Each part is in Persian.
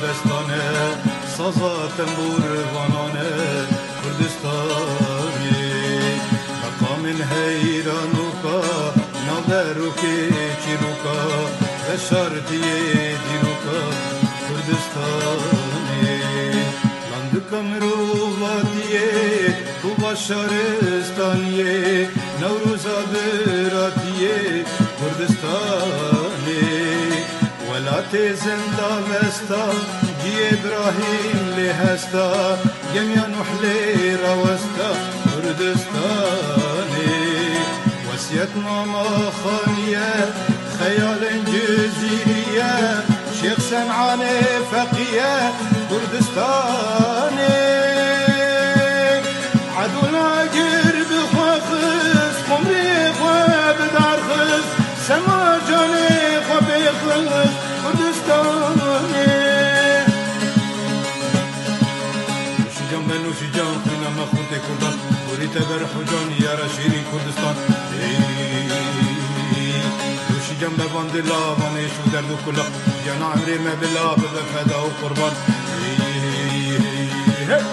بستانه سازا تنبور وانانه کردستانی مقام حیرانوکا نوبروکی چیروکا بشارتیه دیروکا کردستانی لندکم رواتیه تو بشارستانیه نوروزا براتیه کردستانی ولات زندا وستا جي ابراهيم لهستا جميع نحلي روستا كردستاني وسيت ماما خانية خيال جزيرية شيخ سمعاني فقية كردستاني عدونا قرب خواخس قمري خواب دارخس سما جاني خواب يخلص كردستاني نوشي جان خينا ما خونتي كردان وريت برح جان يا رشيري كردستان نوشي جان بباند لا واني شو دردو كلا جان عمري ما بالله بفدا وقربان جان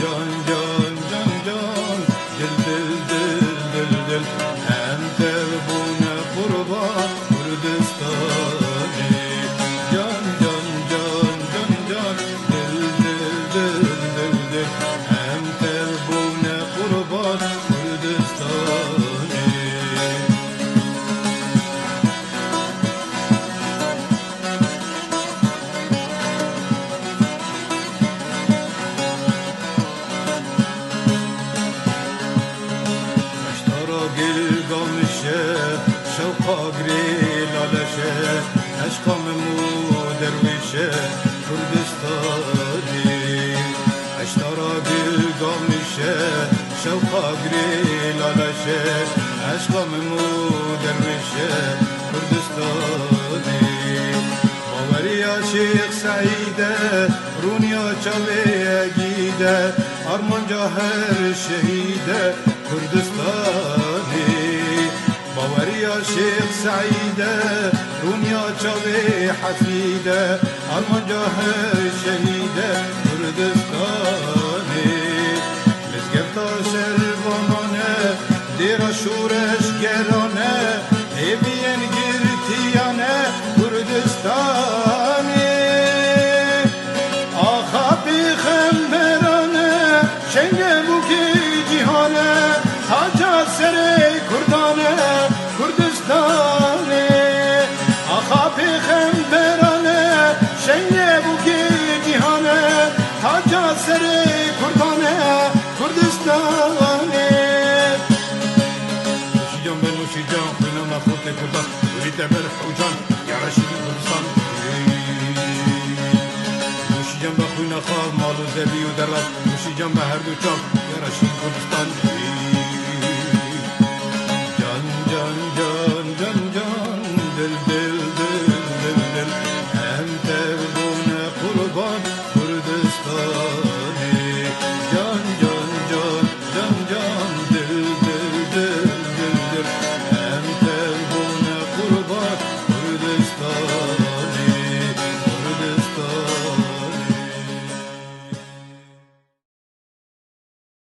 جان جان جان جان دل دل دل دل دل انت بونا قربان كردستاني جان جان جان جان جان دل دل دل دل انت بونا قربان كردستاني اشترى قلقامشه شوقا قريل علشه عشقا ممو درويشه كردستاني اشترى قلقامشه شوقا قريل علشه عشقا ممو درويشه كردستاني باوري يا شيخ سعيده رونيا چاوي اگيده ارمان جاهر شهيده كردستاني باوري يا شيخ سعيده رونيا چاوي حفيده ارمان جاهر شهيده كردستاني مزگفتا شربانانه ديرا شورش گرانه هبين گرتيانه كردستاني آخابي خمبرانه شنگه بوكي جهانه تاجا سره كردانه كردستاني آخابي خمبرانه شنگه بوكي جهانه تاجا سره كردانه كردستاني نوشي جان بنوشي جان خينا ما خونتي كردان وريت برح وجان يا رشيدي كردستان نوشي جان بخوينا خال مالو زبي ودرات نوشي جان بهردو چاك يا رشيد كردستان